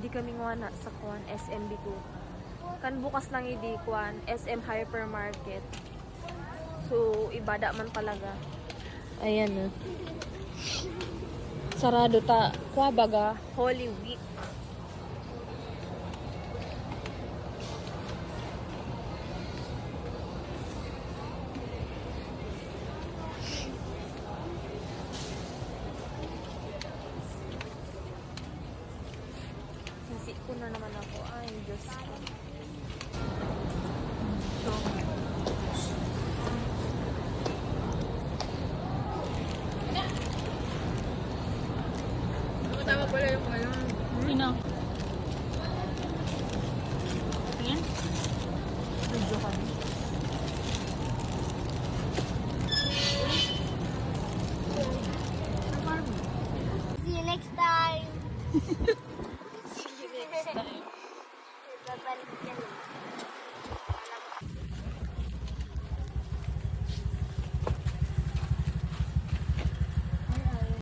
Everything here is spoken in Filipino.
Di kami nga na sa kuan SMB2. Kan bukas lang idi kuan SM Hypermarket. So ibada man talaga. Ayan. Sarado ta kwa baga Holy Week. Sisi ko na naman ako. Ay, Diyos ko. So, Tama pala yung ano. Sino? Tingin? Video ka. See you next time. See you next time. Babalik ka na.